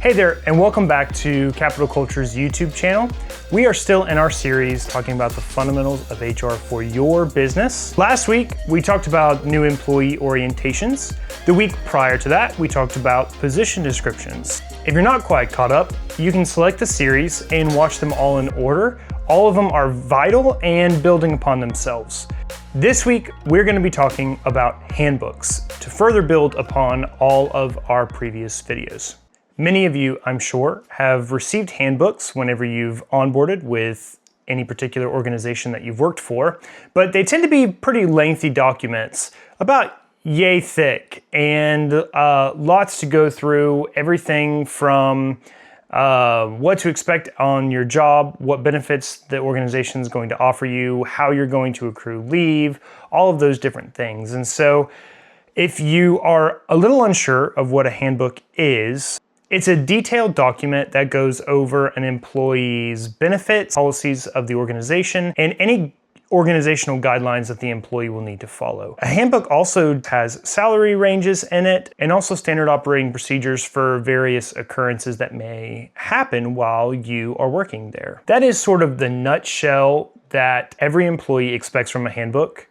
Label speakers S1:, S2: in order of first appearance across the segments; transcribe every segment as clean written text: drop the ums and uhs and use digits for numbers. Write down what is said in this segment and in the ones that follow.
S1: Hey there, and welcome back to Capital Culture's YouTube channel. We are still in our series talking about the fundamentals of HR for your business. Last week, we talked about new employee orientations. The week prior to that, we talked about position descriptions. If you're not quite caught up, you can select the series and watch them all in order. All of them are vital and building upon themselves. This week, we're going to be talking about handbooks to further build upon all of our previous videos. Many of you, I'm sure, have received handbooks whenever you've onboarded with any particular organization that you've worked for, but they tend to be pretty lengthy documents, about yay thick, and lots to go through, everything from what to expect on your job, what benefits the organization is going to offer you, how you're going to accrue leave, all of those different things. And so if you are a little unsure of what a handbook is, it's a detailed document that goes over an employee's benefits, policies of the organization, and any organizational guidelines that the employee will need to follow. A handbook also has salary ranges in it and also standard operating procedures for various occurrences that may happen while you are working there. That is sort of the nutshell that every employee expects from a handbook,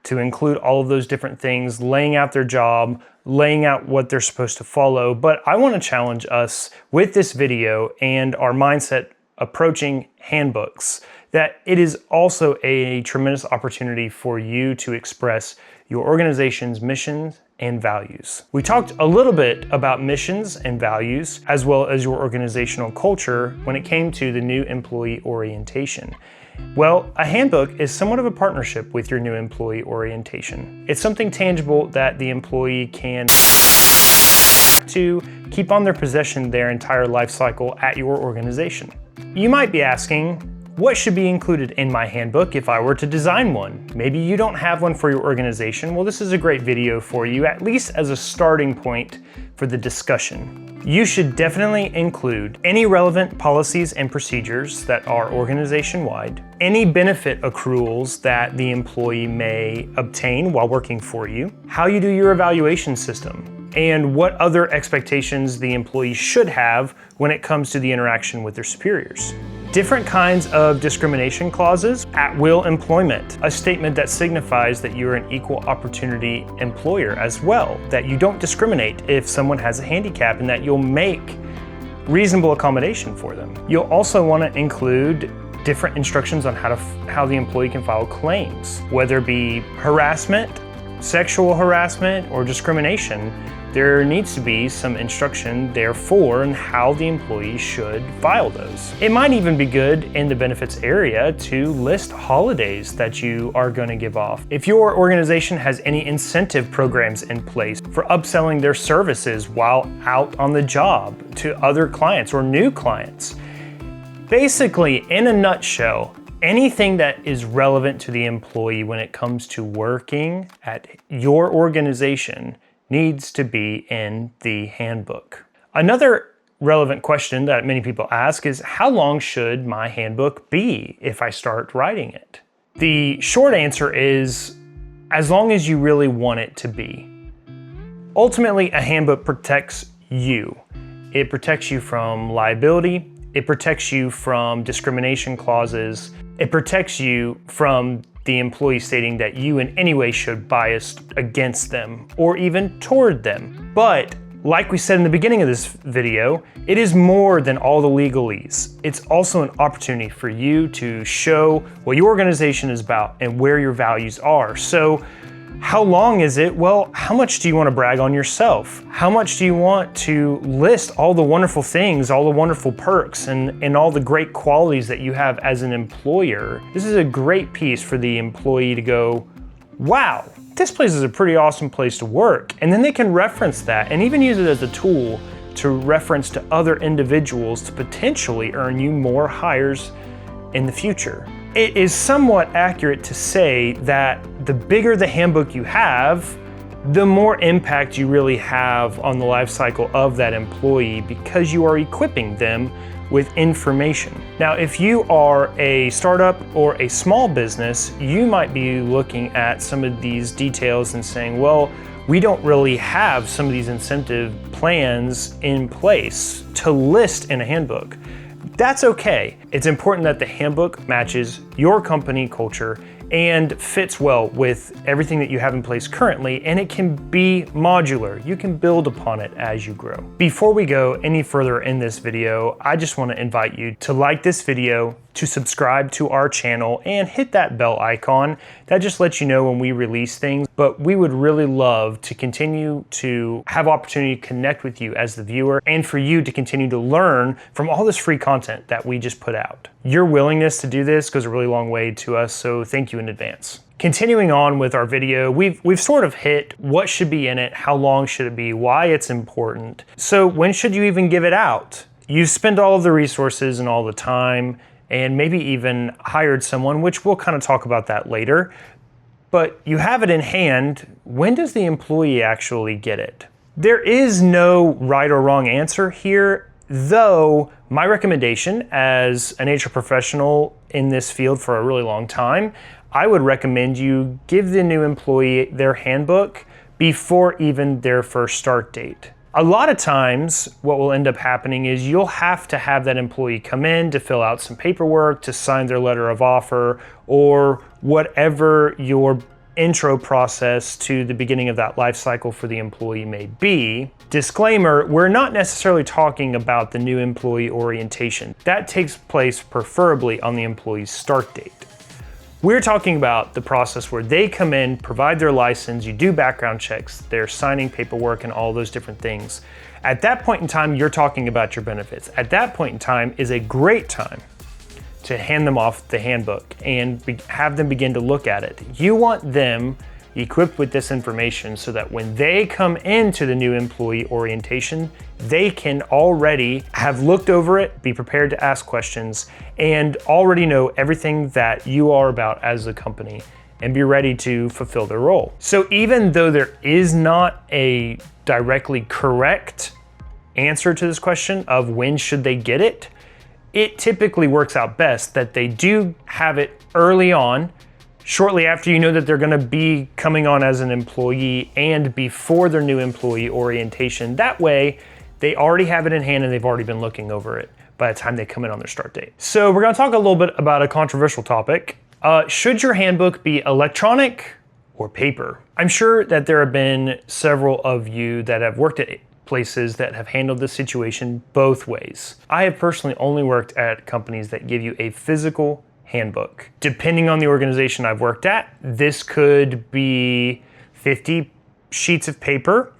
S1: to include all of those different things, laying out their job, laying out what they're supposed to follow. But I want to challenge us with this video and our mindset approaching handbooks, that it is also a tremendous opportunity for you to express your organization's missions and values. We talked a little bit about missions and values, as well as your organizational culture when it came to the new employee orientation. Well, a handbook is somewhat of a partnership with your new employee orientation. It's something tangible that the employee can to keep on their possession their entire life cycle at your organization. You might be asking, what should be included in my handbook if I were to design one? Maybe you don't have one for your organization. Well, this is a great video for you, at least as a starting point for the discussion. You should definitely include any relevant policies and procedures that are organization-wide, any benefit accruals that the employee may obtain while working for you, how you do your evaluation system, and what other expectations the employee should have when it comes to the interaction with their superiors. Different kinds of discrimination clauses, at-will employment, a statement that signifies that you're an equal opportunity employer as well, that you don't discriminate if someone has a handicap and that you'll make reasonable accommodation for them. You'll also want to include different instructions on how the employee can file claims, whether it be harassment, sexual harassment, or discrimination. There needs to be some instruction therefore on how the employee should file those. It might even be good in the benefits area to list holidays that you are going to give off. If your organization has any incentive programs in place for upselling their services while out on the job to other clients or new clients. Basically, in a nutshell, anything that is relevant to the employee when it comes to working at your organization needs to be in the handbook. Another relevant question that many people ask is, how long should my handbook be if I start writing it? The short answer is, as long as you really want it to be. Ultimately, a handbook protects you. It protects you from liability. It protects you from discrimination clauses. It protects you from the employee stating that you in any way should bias against them or even toward them. But like we said in the beginning of this video, it is more than all the legalese. It's also an opportunity for you to show what your organization is about and where your values are. So how long is it? Well, how much do you want to brag on yourself? How much do you want to list all the wonderful things, all the wonderful perks, and all the great qualities that you have as an employer? This is a great piece for the employee to go, wow, this place is a pretty awesome place to work. And then they can reference that and even use it as a tool to reference to other individuals to potentially earn you more hires in the future. It is somewhat accurate to say that the bigger the handbook you have, the more impact you really have on the life cycle of that employee because you are equipping them with information. Now, if you are a startup or a small business, you might be looking at some of these details and saying, well, we don't really have some of these incentive plans in place to list in a handbook. That's okay. It's important that the handbook matches your company culture and fits well with everything that you have in place currently, and it can be modular. You can build upon it as you grow. Before we go any further in this video, I just want to invite you to like this video, to subscribe to our channel, and hit that bell icon. That just lets you know when we release things, but we would really love to continue to have opportunity to connect with you as the viewer, and for you to continue to learn from all this free content that we just put out. Your willingness to do this goes a really long way to us, so thank you in advance. Continuing on with our video, we've sort of hit what should be in it, how long should it be, why it's important. So when should you even give it out? You've spent all of the resources and all the time, and maybe even hired someone, which we'll kind of talk about that later, but you have it in hand. When does the employee actually get it? There is no right or wrong answer here, though my recommendation as an HR professional in this field for a really long time, I would recommend you give the new employee their handbook before even their first start date. A lot of times what will end up happening is you'll have to have that employee come in to fill out some paperwork, to sign their letter of offer, or whatever your intro process to the beginning of that life cycle for the employee may be. Disclaimer, we're not necessarily talking about the new employee orientation. That takes place preferably on the employee's start date. We're talking about the process where they come in, provide their license, you do background checks, they're signing paperwork and all those different things. At that point in time, you're talking about your benefits. At that point in time is a great time to hand them off the handbook and have them begin to look at it. You want them equipped with this information so that when they come into the new employee orientation, they can already have looked over it, be prepared to ask questions, and already know everything that you are about as a company and be ready to fulfill their role. So even though there is not a directly correct answer to this question of when should they get it, it typically works out best that they do have it early on, shortly after you know that they're gonna be coming on as an employee and before their new employee orientation. That way, they already have it in hand and they've already been looking over it by the time they come in on their start date. So we're gonna talk a little bit about a controversial topic. Should your handbook be electronic or paper? I'm sure that there have been several of you that have worked at places that have handled this situation both ways. I have personally only worked at companies that give you a physical handbook. Depending on the organization I've worked at, this could be 50 sheets of paper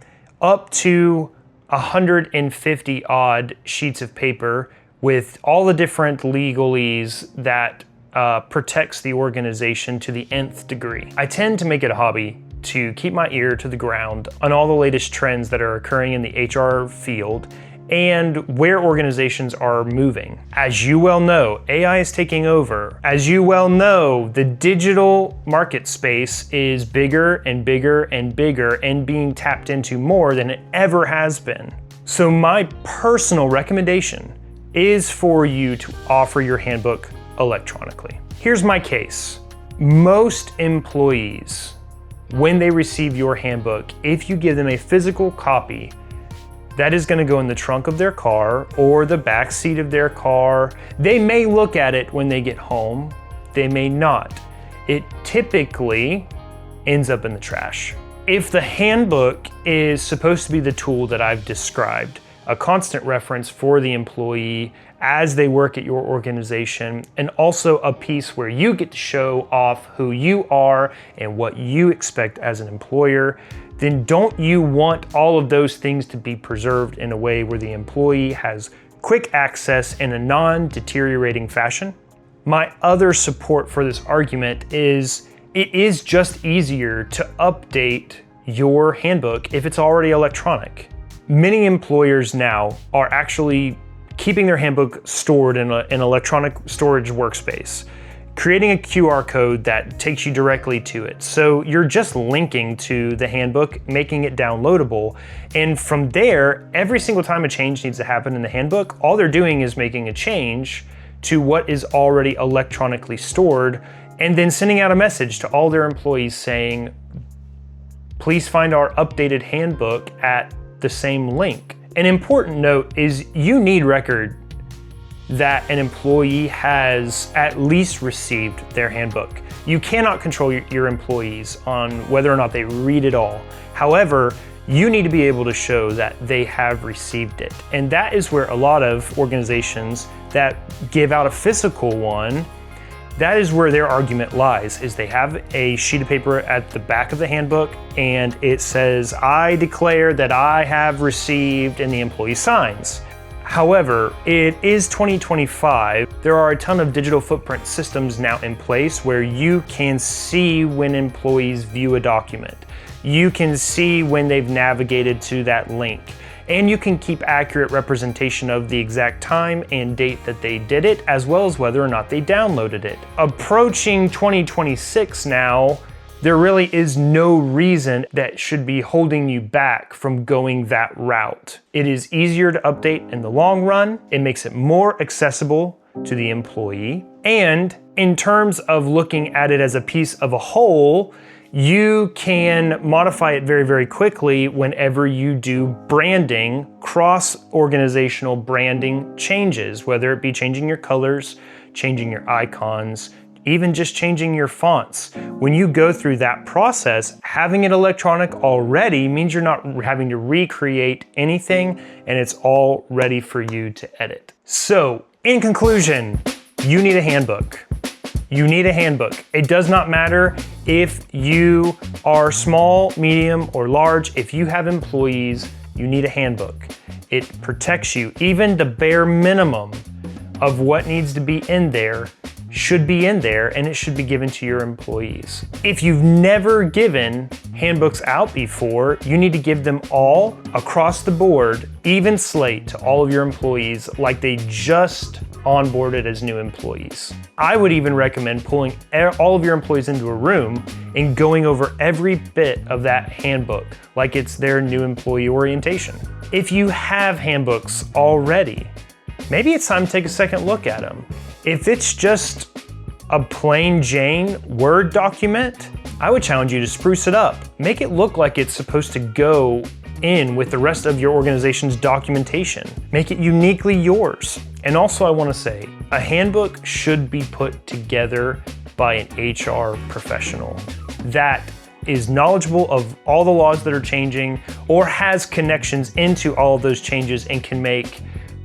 S1: up to 150 odd sheets of paper with all the different legalese that protects the organization to the nth degree. I tend to make it a hobby to keep my ear to the ground on all the latest trends that are occurring in the HR field and where organizations are moving. As you well know, AI is taking over. As you well know, the digital market space is bigger and bigger and bigger and being tapped into more than it ever has been. So my personal recommendation is for you to offer your handbook electronically. Here's my case. Most employees, when they receive your handbook, if you give them a physical copy, that is going to go in the trunk of their car or the back seat of their car. They may look at it when they get home. They may not. It typically ends up in the trash. If the handbook is supposed to be the tool that I've described, a constant reference for the employee as they work at your organization, and also a piece where you get to show off who you are and what you expect as an employer, then don't you want all of those things to be preserved in a way where the employee has quick access in a non-deteriorating fashion? My other support for this argument is it is just easier to update your handbook if it's already electronic. Many employers now are actually keeping their handbook stored in an electronic storage workspace, creating a QR code that takes you directly to it. So you're just linking to the handbook, making it downloadable. And from there, every single time a change needs to happen in the handbook, all they're doing is making a change to what is already electronically stored and then sending out a message to all their employees saying, please find our updated handbook at the same link. An important note is you need record that an employee has at least received their handbook. You cannot control your employees on whether or not they read it all. However, you need to be able to show that they have received it. And that is where a lot of organizations that give out a physical one, that is where their argument lies, is they have a sheet of paper at the back of the handbook and it says, I declare that I have received, and the employee signs. However, it is 2025. There are a ton of digital footprint systems now in place where you can see when employees view a document. You can see when they've navigated to that link. And you can keep accurate representation of the exact time and date that they did it, as well as whether or not they downloaded it. Approaching 2026 now, there really is no reason that should be holding you back from going that route. It is easier to update in the long run. It makes it more accessible to the employee. And in terms of looking at it as a piece of a whole, you can modify it very, very quickly whenever you do branding, cross-organizational branding changes, whether it be changing your colors, changing your icons, even just changing your fonts. When you go through that process, having it electronic already means you're not having to recreate anything, and it's all ready for you to edit. So, in conclusion, you need a handbook. You need a handbook. It does not matter if you are small, medium, or large. If you have employees, you need a handbook. It protects you. Even the bare minimum of what needs to be in there should be in there, and it should be given to your employees. If you've never given handbooks out before, you need to give them all across the board, even slate, to all of your employees like they just onboarded as new employees. I would even recommend pulling all of your employees into a room and going over every bit of that handbook like it's their new employee orientation. If you have handbooks already, maybe it's time to take a second look at them. If it's just a plain Jane Word document, I would challenge you to spruce it up. Make it look like it's supposed to go in with the rest of your organization's documentation. Make it uniquely yours. And also I want to say, a handbook should be put together by an HR professional that is knowledgeable of all the laws that are changing or has connections into all of those changes and can make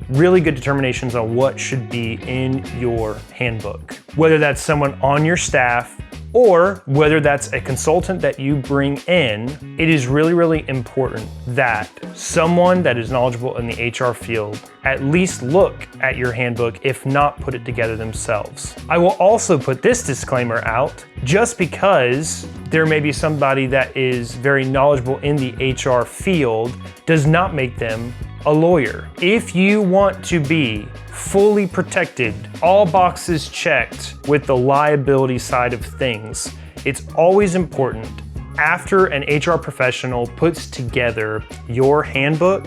S1: really good determinations on what should be in your handbook. Whether that's someone on your staff or whether that's a consultant that you bring in, it is really, really important that someone that is knowledgeable in the HR field at least look at your handbook, if not put it together themselves. I will also put this disclaimer out, just because there may be somebody that is very knowledgeable in the HR field does not make them a lawyer. If you want to be fully protected, all boxes checked with the liability side of things, it's always important after an HR professional puts together your handbook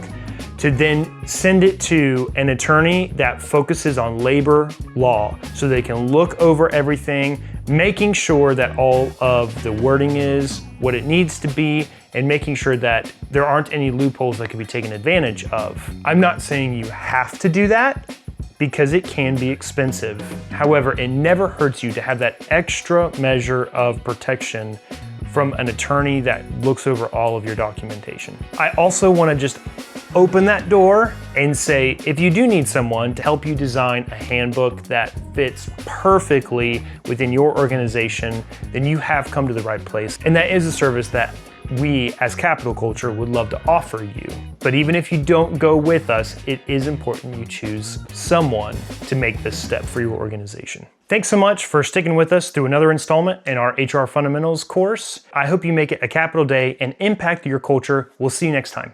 S1: to then send it to an attorney that focuses on labor law so they can look over everything, making sure that all of the wording is what it needs to be and making sure that there aren't any loopholes that can be taken advantage of. I'm not saying you have to do that because it can be expensive. However, it never hurts you to have that extra measure of protection from an attorney that looks over all of your documentation. I also want to just open that door and say, if you do need someone to help you design a handbook that fits perfectly within your organization, then you have come to the right place. And that is a service that we as Capital Culture would love to offer you. But even if you don't go with us, it is important you choose someone to make this step for your organization. Thanks so much for sticking with us through another installment in our HR Fundamentals course. I hope you make it a capital day and impact your culture. We'll see you next time.